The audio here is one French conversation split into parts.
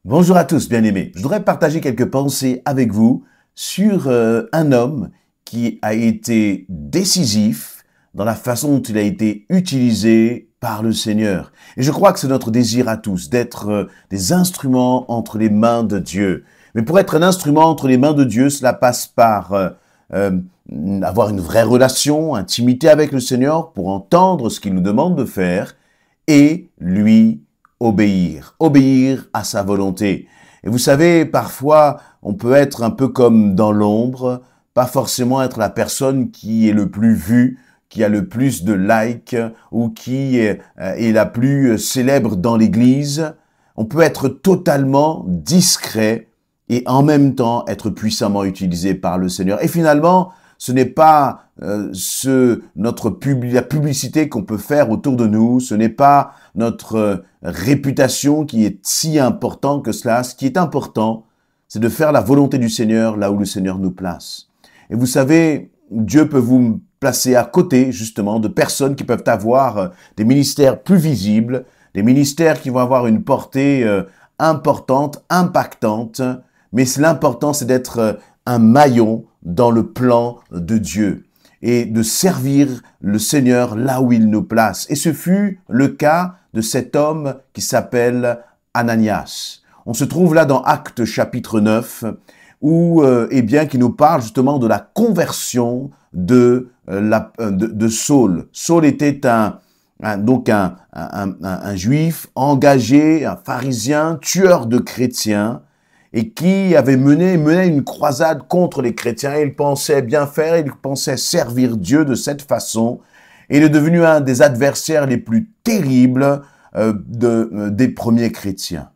Bonjour à tous, bien-aimés. Je voudrais partager quelques pensées avec vous sur un homme qui a été décisif dans la façon dont il a été utilisé par le Seigneur. Et je crois que c'est notre désir à tous d'être des instruments entre les mains de Dieu. Mais pour être un instrument entre les mains de Dieu, cela passe par euh, avoir une vraie relation, intimité avec le Seigneur pour entendre ce qu'il nous demande de faire et lui obéir à sa volonté. Et vous savez, parfois, on peut être un peu comme dans l'ombre, pas forcément être la personne qui est le plus vue, qui a le plus de likes ou qui est la plus célèbre dans l'église. On peut être totalement discret et en même temps être puissamment utilisé par le Seigneur. Et finalement, ce n'est pas la publicité qu'on peut faire autour de nous, ce n'est pas notre réputation qui est si importante que cela. Ce qui est important, c'est de faire la volonté du Seigneur là où le Seigneur nous place. Et vous savez, Dieu peut vous placer à côté justement de personnes qui peuvent avoir des ministères plus visibles, des ministères qui vont avoir une portée importante, impactante, mais l'important c'est d'être un maillon dans le plan de Dieu et de servir le Seigneur là où il nous place. Et ce fut le cas de cet homme qui s'appelle Ananias. On se trouve là dans Actes chapitre 9, où, qui nous parle justement de la conversion de Saul. Saul était un juif engagé, un pharisien, tueur de chrétiens, et qui avait mené une croisade contre les chrétiens. Il pensait bien faire, il pensait servir Dieu de cette façon. Et il est devenu un des adversaires les plus terribles des premiers chrétiens.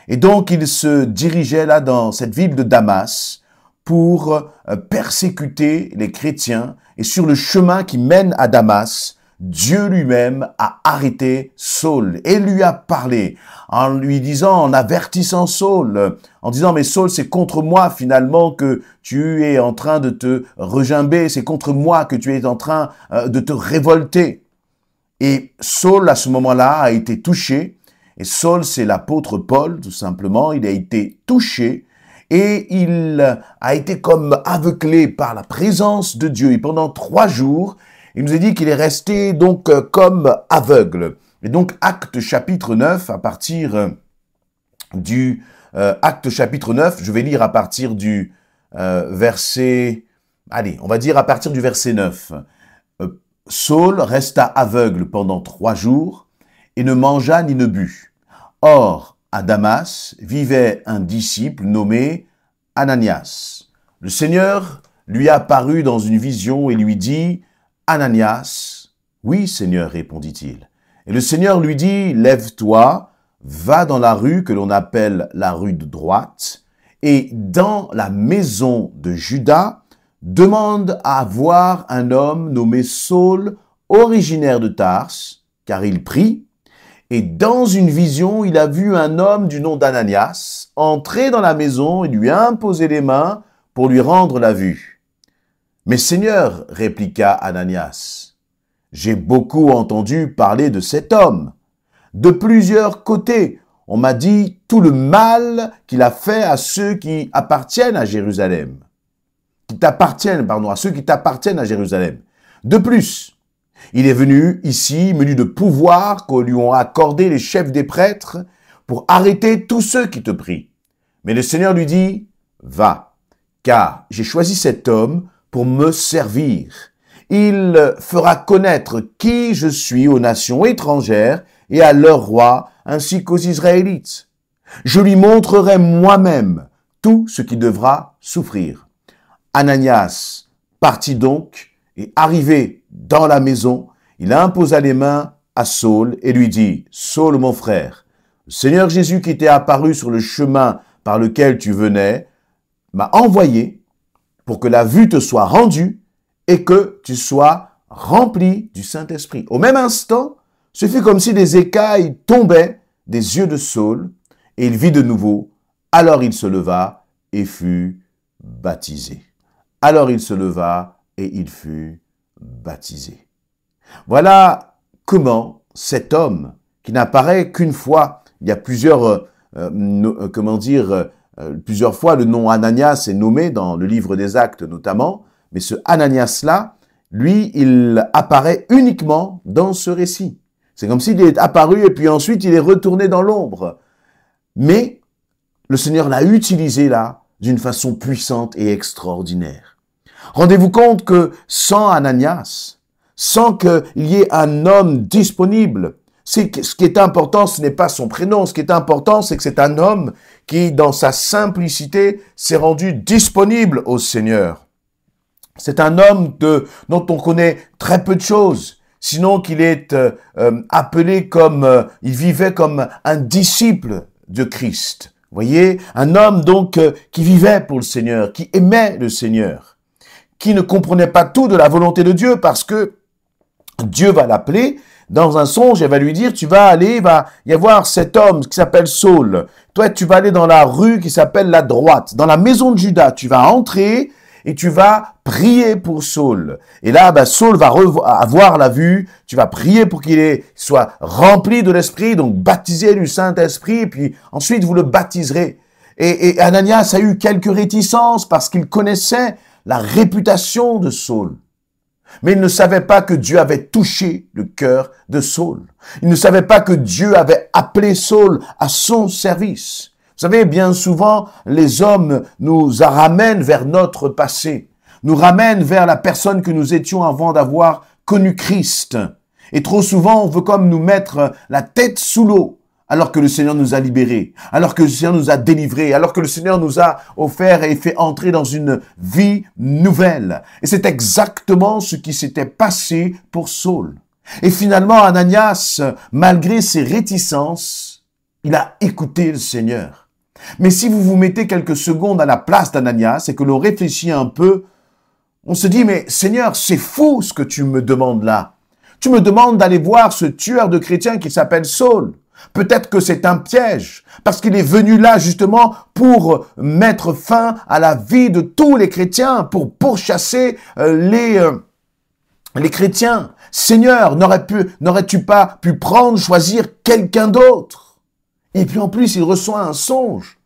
Et donc, il se dirigeait là dans cette ville de Damas pour persécuter les chrétiens. Et sur le chemin qui mène à Damas, Dieu lui-même a arrêté Saul et lui a parlé en lui disant, en avertissant Saul, en disant, mais Saul, c'est contre moi finalement que tu es en train de te regimber, c'est contre moi que tu es en train de te révolter. Et Saul, à ce moment-là, a été touché. Et Saul, c'est l'apôtre Paul, tout simplement. Il a été touché et il a été comme aveuglé par la présence de Dieu. Et pendant 3 jours, il nous a dit qu'il est resté donc comme aveugle. Et donc, Actes chapitre 9, à partir du Actes chapitre 9, je vais lire à partir du verset, on va dire à partir du verset 9. Saul resta aveugle pendant 3 jours et ne mangea ni ne but. Or, à Damas vivait un disciple nommé Ananias. Le Seigneur lui apparut dans une vision et lui dit, « Ananias, oui, Seigneur, répondit-il. Et le Seigneur lui dit, « Lève-toi, va dans la rue que l'on appelle la rue de droite, et dans la maison de Judas, demande à voir un homme nommé Saul, originaire de Tarse, car il prie. Et dans une vision, il a vu un homme du nom d'Ananias entrer dans la maison et lui imposer les mains pour lui rendre la vue. Mais Seigneur, répliqua Ananias, j'ai beaucoup entendu parler de cet homme. De plusieurs côtés, on m'a dit tout le mal qu'il a fait à ceux qui appartiennent à Jérusalem. À ceux qui t'appartiennent à Jérusalem. De plus, il est venu ici, menu de pouvoir que lui ont accordé les chefs des prêtres pour arrêter tous ceux qui te prient. Mais le Seigneur lui dit, va, car j'ai choisi cet homme pour me servir. Il fera connaître qui je suis aux nations étrangères et à leurs rois ainsi qu'aux Israélites. Je lui montrerai moi-même tout ce qu'il devra souffrir. Ananias partit donc et arrivé dans la maison, il imposa les mains à Saul et lui dit, « Saul, mon frère, le Seigneur Jésus qui t'est apparu sur le chemin par lequel tu venais, m'a envoyé pour que la vue te soit rendue et que tu sois rempli du Saint-Esprit. » Au même instant, ce fut comme si des écailles tombaient des yeux de Saul et il vit de nouveau. Alors il se leva et fut baptisé. Alors il se leva et il fut baptisé. Voilà comment cet homme, qui n'apparaît qu'une fois, il y a plusieurs plusieurs fois le nom Ananias est nommé dans le livre des Actes notamment, mais ce Ananias-là, lui, il apparaît uniquement dans ce récit. C'est comme s'il est apparu et puis ensuite il est retourné dans l'ombre. Mais le Seigneur l'a utilisé là d'une façon puissante et extraordinaire. Rendez-vous compte que sans Ananias, sans qu'il y ait un homme disponible, ce qui est important, ce n'est pas son prénom, ce qui est important, c'est que c'est un homme qui, dans sa simplicité, s'est rendu disponible au Seigneur. C'est un homme dont on connaît très peu de choses, sinon qu'il est appelé comme, il vivait comme un disciple de Christ. Vous voyez, un homme donc qui vivait pour le Seigneur, qui aimait le Seigneur, qui ne comprenait pas tout de la volonté de Dieu parce que Dieu va l'appeler dans un songe et va lui dire, tu vas aller, il va y avoir cet homme qui s'appelle Saul. Toi, tu vas aller dans la rue qui s'appelle la droite, dans la maison de Judas. Tu vas entrer et tu vas prier pour Saul. Et là, Saul va avoir la vue. Tu vas prier pour qu'il soit rempli de l'Esprit, donc baptisé du Saint-Esprit. Et puis ensuite, vous le baptiserez. Et Ananias a eu quelques réticences parce qu'il connaissait la réputation de Saul. Mais il ne savait pas que Dieu avait touché le cœur de Saul. Il ne savait pas que Dieu avait appelé Saul à son service. Vous savez, bien souvent, les hommes nous ramènent vers notre passé, nous ramènent vers la personne que nous étions avant d'avoir connu Christ. Et trop souvent, on veut comme nous mettre la tête sous l'eau, alors que le Seigneur nous a libérés, alors que le Seigneur nous a délivrés, alors que le Seigneur nous a offert et fait entrer dans une vie nouvelle. Et c'est exactement ce qui s'était passé pour Saul. Et finalement, Ananias, malgré ses réticences, il a écouté le Seigneur. Mais si vous vous mettez quelques secondes à la place d'Ananias et que l'on réfléchit un peu, on se dit, mais Seigneur, c'est fou ce que tu me demandes là. Tu me demandes d'aller voir ce tueur de chrétiens qui s'appelle Saul. Peut-être que c'est un piège, parce qu'il est venu là justement pour mettre fin à la vie de tous les chrétiens, pour pourchasser les chrétiens. Seigneur, n'aurais-tu pas pu choisir quelqu'un d'autre? Et puis en plus, il reçoit un songe.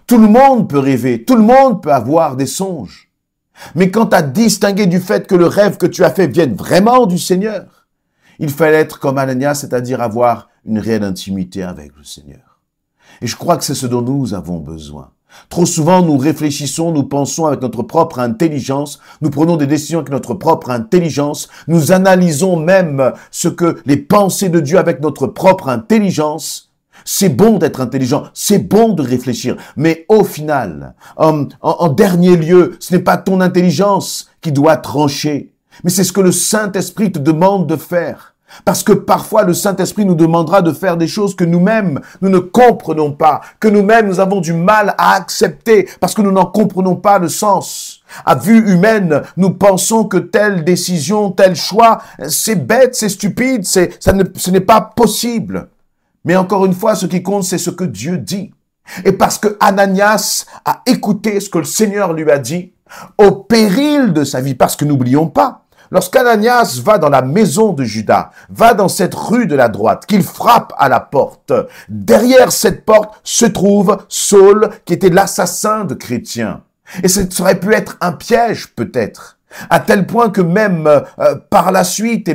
Tout le monde peut rêver, tout le monde peut avoir des songes. Mais quand tu as distingué du fait que le rêve que tu as fait vienne vraiment du Seigneur, il fallait être comme Ananias, c'est-à-dire avoir une réelle intimité avec le Seigneur. Et je crois que c'est ce dont nous avons besoin. Trop souvent, nous réfléchissons, nous pensons avec notre propre intelligence, nous prenons des décisions avec notre propre intelligence, nous analysons même ce que les pensées de Dieu avec notre propre intelligence. C'est bon d'être intelligent, c'est bon de réfléchir, mais au final, en dernier lieu, ce n'est pas ton intelligence qui doit trancher, mais c'est ce que le Saint-Esprit te demande de faire. Parce que parfois, le Saint-Esprit nous demandera de faire des choses que nous-mêmes, nous ne comprenons pas, que nous-mêmes, nous avons du mal à accepter, parce que nous n'en comprenons pas le sens. À vue humaine, nous pensons que telle décision, tel choix, c'est bête, c'est stupide, ce n'est pas possible. Mais encore une fois, ce qui compte, c'est ce que Dieu dit. Et parce que Ananias a écouté ce que le Seigneur lui a dit, au péril de sa vie, parce que n'oublions pas, lorsqu'Ananias va dans la maison de Judas, va dans cette rue de la droite, qu'il frappe à la porte, derrière cette porte se trouve Saul, qui était l'assassin de chrétiens. Et ça aurait pu être un piège, peut-être. À tel point que même par la suite,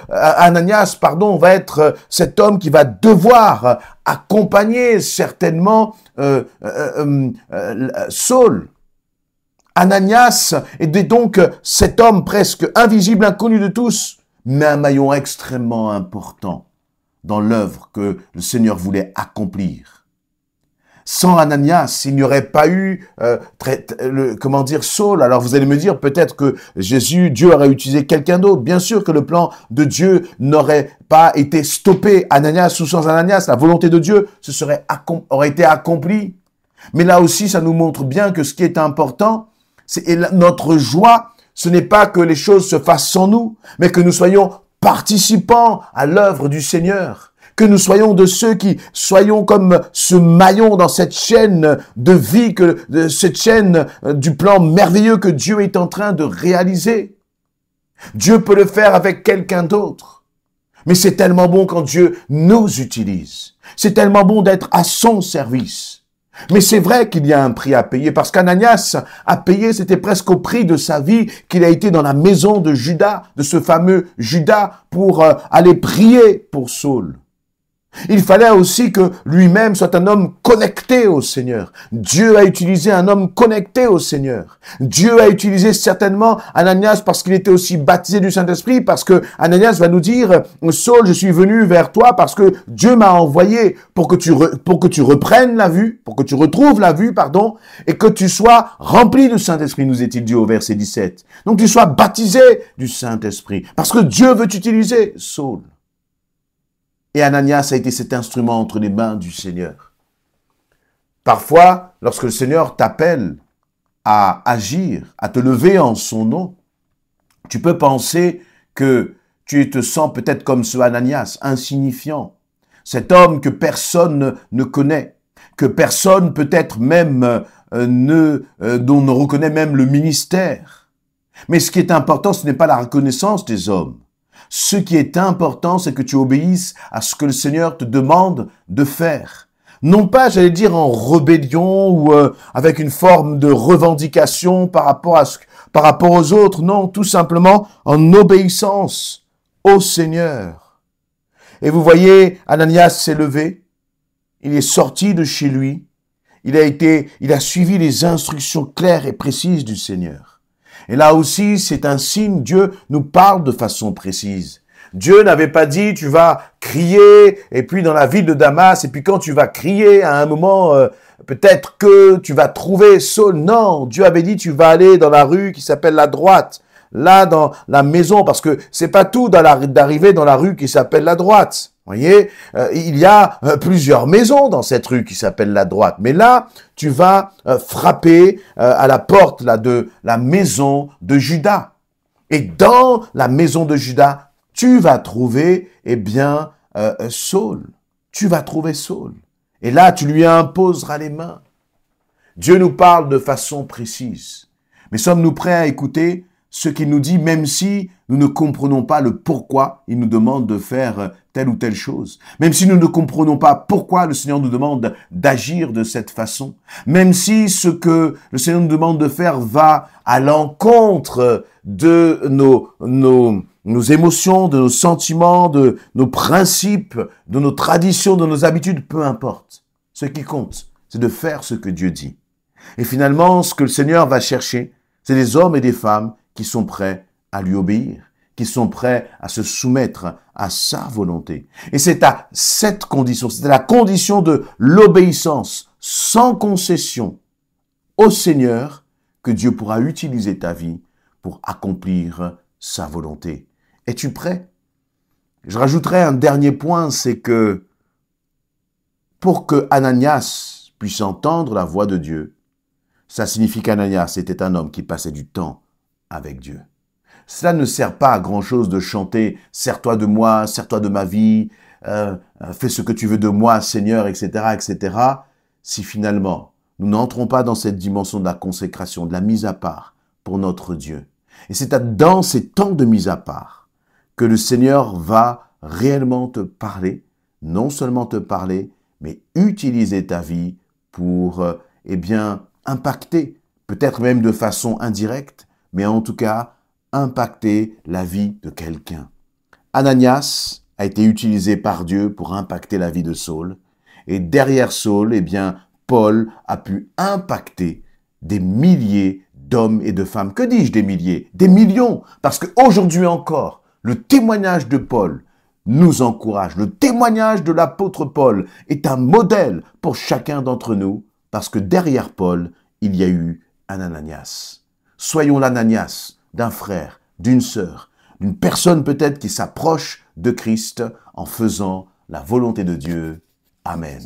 Ananias, va être cet homme qui va devoir accompagner certainement Saul. Ananias était donc cet homme presque invisible, inconnu de tous, mais un maillon extrêmement important dans l'œuvre que le Seigneur voulait accomplir. Sans Ananias, il n'y aurait pas eu, Saul. Alors vous allez me dire peut-être que Dieu aurait utilisé quelqu'un d'autre. Bien sûr que le plan de Dieu n'aurait pas été stoppé. Ananias ou sans Ananias, la volonté de Dieu aurait été accomplie. Mais là aussi, ça nous montre bien que ce qui est important, c'est notre joie. Ce n'est pas que les choses se fassent sans nous, mais que nous soyons participants à l'œuvre du Seigneur. Que nous soyons de ceux qui soyons comme ce maillon dans cette chaîne de vie, cette chaîne du plan merveilleux que Dieu est en train de réaliser. Dieu peut le faire avec quelqu'un d'autre. Mais c'est tellement bon quand Dieu nous utilise. C'est tellement bon d'être à son service. Mais c'est vrai qu'il y a un prix à payer, parce qu'Ananias a payé, c'était presque au prix de sa vie, qu'il a été dans la maison de Judas, de ce fameux Judas, pour aller prier pour Saul. Il fallait aussi que lui-même soit un homme connecté au Seigneur. Dieu a utilisé un homme connecté au Seigneur. Dieu a utilisé certainement Ananias parce qu'il était aussi baptisé du Saint-Esprit, parce que Ananias va nous dire, Saul, je suis venu vers toi parce que Dieu m'a envoyé pour que tu reprennes la vue, pour que tu retrouves la vue, pardon, et que tu sois rempli du Saint-Esprit, nous est-il dit au verset 17. Donc tu sois baptisé du Saint-Esprit, parce que Dieu veut utiliser Saul. Et Ananias a été cet instrument entre les mains du Seigneur. Parfois, lorsque le Seigneur t'appelle à agir, à te lever en son nom, tu peux penser que tu te sens peut-être comme ce Ananias, insignifiant. Cet homme que personne ne connaît, que personne peut-être même dont ne reconnaît même le ministère. Mais ce qui est important, ce n'est pas la reconnaissance des hommes. Ce qui est important, c'est que tu obéisses à ce que le Seigneur te demande de faire. Non pas, j'allais dire, en rébellion ou avec une forme de revendication par rapport aux autres. Non, tout simplement en obéissance au Seigneur. Et vous voyez, Ananias s'est levé. Il est sorti de chez lui. Il a suivi les instructions claires et précises du Seigneur. Et là aussi, c'est un signe, Dieu nous parle de façon précise. Dieu n'avait pas dit, tu vas crier, et puis dans la ville de Damas, et puis quand tu vas crier, à un moment, peut-être que tu vas trouver Saul. Non, Dieu avait dit, tu vas aller dans la rue qui s'appelle la droite, là dans la maison, parce que c'est pas tout d'arriver dans la rue qui s'appelle la droite. Voyez, il y a plusieurs maisons dans cette rue qui s'appelle la droite. Mais là, tu vas frapper à la porte là, de la maison de Judas. Et dans la maison de Judas, tu vas trouver, eh bien, Saul. Tu vas trouver Saul. Et là, tu lui imposeras les mains. Dieu nous parle de façon précise. Mais sommes-nous prêts à écouter ce qu'il nous dit, même si nous ne comprenons pas le pourquoi il nous demande de faire telle ou telle chose, même si nous ne comprenons pas pourquoi le Seigneur nous demande d'agir de cette façon, même si ce que le Seigneur nous demande de faire va à l'encontre de nos émotions, de nos sentiments, de nos principes, de nos traditions, de nos habitudes, peu importe. Ce qui compte, c'est de faire ce que Dieu dit. Et finalement, ce que le Seigneur va chercher, c'est des hommes et des femmes qui sont prêts à lui obéir, qui sont prêts à se soumettre à sa volonté. Et c'est à cette condition, c'est à la condition de l'obéissance sans concession au Seigneur que Dieu pourra utiliser ta vie pour accomplir sa volonté. Es-tu prêt? Je rajouterai un dernier point, c'est que pour que Ananias puisse entendre la voix de Dieu, ça signifie qu'Ananias était un homme qui passait du temps avec Dieu. Cela ne sert pas à grand-chose de chanter « Sers-toi de moi, sers-toi de ma vie, fais ce que tu veux de moi, Seigneur, etc., etc. » si finalement nous n'entrons pas dans cette dimension de la consécration, de la mise à part pour notre Dieu. Et c'est dans ces temps de mise à part que le Seigneur va réellement te parler, non seulement te parler, mais utiliser ta vie pour, impacter, peut-être même de façon indirecte, mais en tout cas, impacter la vie de quelqu'un. Ananias a été utilisé par Dieu pour impacter la vie de Saul. Et derrière Saul, Paul a pu impacter des milliers d'hommes et de femmes. Que dis-je des milliers? Des millions. Parce qu'aujourd'hui encore, le témoignage de Paul nous encourage. Le témoignage de l'apôtre Paul est un modèle pour chacun d'entre nous. Parce que derrière Paul, il y a eu un Ananias. Soyons l'Ananias d'un frère, d'une sœur, d'une personne peut-être qui s'approche de Christ en faisant la volonté de Dieu. Amen.